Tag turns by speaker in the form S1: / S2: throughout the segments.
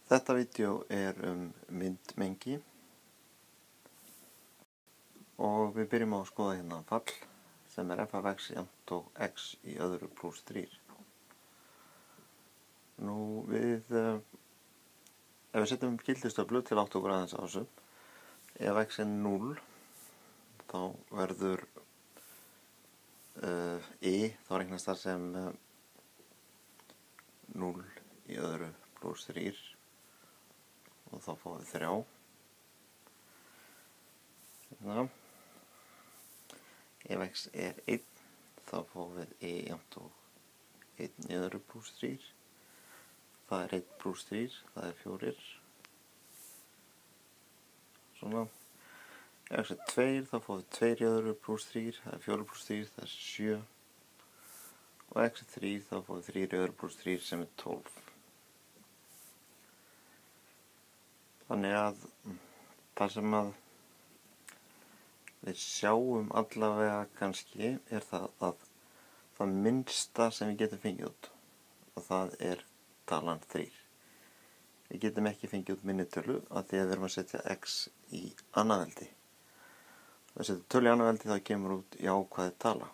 S1: Þetta vídeó er myndmengi og við byrjum á að skoða hérna fall sem er f af x jafnt og x í öðru pluss 3. Nú ef við setjum gildistöflu til átt okkur aðeins á þessu, ef x er 0 þá verður þá reiknast það sem 0 í öðru pluss 3 og þá fáum við 3. Hérna. Ef x er 1 þá fáum við jafnt og 1 í öðru pluss 3. Það er 1 pluss 3, það er 4. Svona. Ef x er 2 þá fáum við 2 í öðru pluss 3, það er 4 pluss 3, það er 7. Og x er 3 þá fáum við 3 í öðru pluss 3 sem er 12. Þannig að það sem að við sjáum allavega kannski er það að það minnsta sem við getum fengið út og það er talan 3. Við getum ekki fengið út minni tölu af því að við erum að setja x í annarveldi. Ef við setjum tölu í annarveldi þá kemur út jákvæð tala.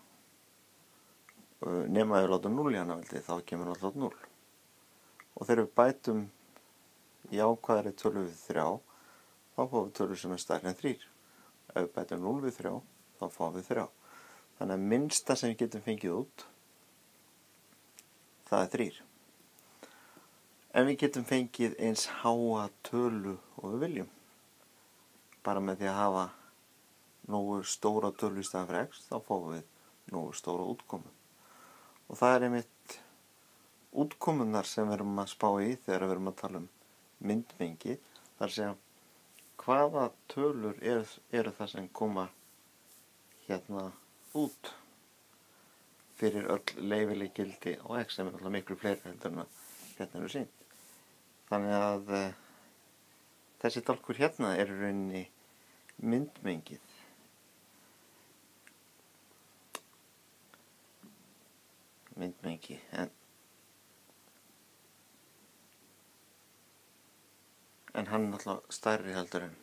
S1: Nema ef við látum 0 í annarveldi þá kemur alltaf 0. Og þegar við bætum jákvæðri tölu við 3 þá fáum við tölu sem er stærri en 3. Ef við bætum 0 við 3 þá fáum við 3. Þannig að minnsta sem við getum fengið út það er 3. En við getum fengið eins háa tölu og við viljum. Bara með því að hafa nógu stóra tölu í staðan fyrir x þá fáum við nógu stóra útkomu. Og það er einmitt útkomunar sem við erum að spá í þegar við erum að tala myndmengi. Það er að segja hvaða tölur eru það sem koma hérna út fyrir öll leyfileg gildi á x sem er alltaf miklu fleiri heldur en að hérna eru sýnt. Þannig að þessi dálkur hérna er í rauninni myndmengið. Myndmengi, en hann er náttúrulega stærri heldur en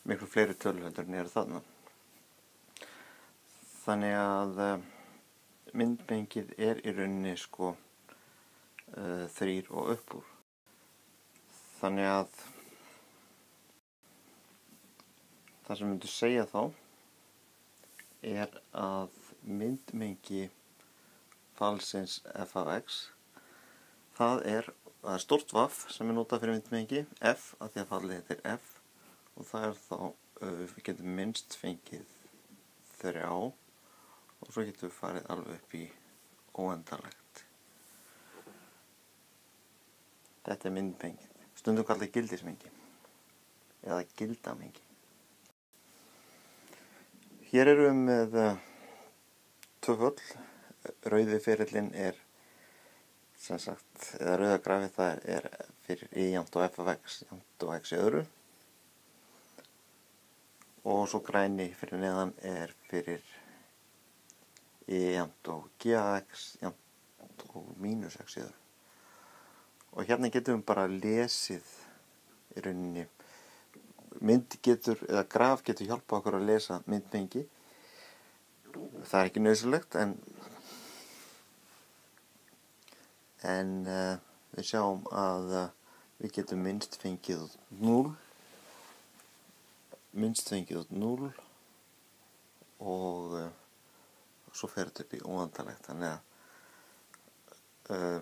S1: miklu fleiri tölur heldur en eru þarna. Þannig að myndmengið er í rauninni 3 og upp úr. Þannig að það sem myndi segja þá er að myndmengi falsins f af x það er stórt vaff sem er notað fyrir myndmengi, f af því að fallið heitir f og það er þá við getum minnst fengið 3 og svo getum við farið alveg upp í óendanlegt. Þetta er myndmengið, stundum kallað gildismengi eða gildamengi. Hér erum við með 2 föll. Rauði ferillinn er sem sagt, eða rauða grafið það er fyrir jafnt og f af x jafnt og x í öðru og svo græni fyrir neðan er fyrir jafnt og g af x jafnt og mínus x í öðru. Og hérna getum við bara lesið í rauninni eða graf getur hjálpað okkur að lesa myndmengi. Það er ekki nauðsynlegt en við sjáum að við getum minnst fengið út 0 og svo fer þetta upp í óendanlegt. Þannig að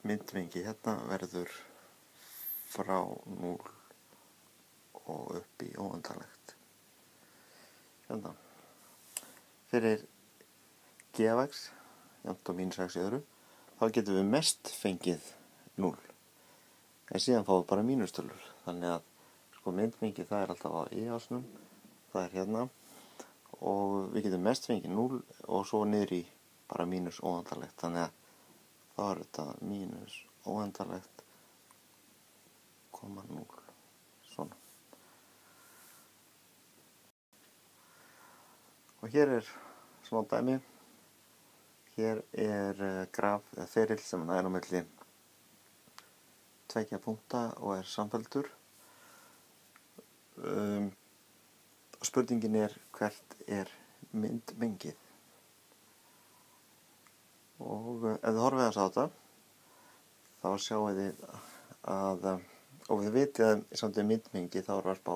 S1: myndmengi hérna verður frá 0 og upp í óendanlegt. Hérna fyrir g af x jafnt og mínus x í öðru þá getum við mest fengið 0 en síðan fáum við bara mínustölur. Þannig að myndmengi það er alltaf á ásnum, það er hérna og við getum mest fengið 0 og svo niður í bara mínus óendanlegt. Þannig að þá er þetta mínus óendanlegt 0 svona. Og hér er smá dæmi. Hér er graf eða ferill sem er á milli 2 punkta og er samfelldur. Spurningin er hvert er myndmengið. Og ef þið horfið þess á þetta, þá sjáum þið að, og þið vitið að samt við myndmengi þá er að spá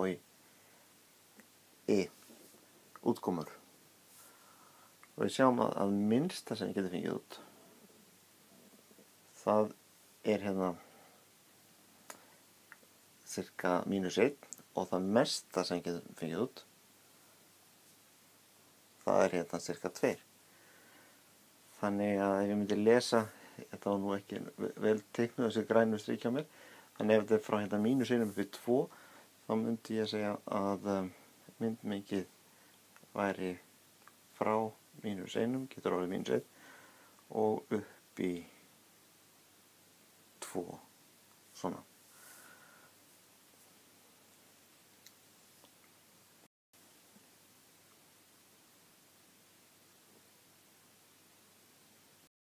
S1: í útkomur. Og við sjáum að minnsta sem við getum fengið út, það er hérna cirka -1 og það mesta sem við getum fengið út, það er hérna cirka 2. Þannig að ef ég myndi lesa, þetta var nú ekki vel teiknuð þessi grænu strik hjá mér, þannig ef þetta er frá hérna -1 upp í 2, þá myndi ég segja að myndmengið væri frá -1, getur orðið -1, og upp í 2, svona.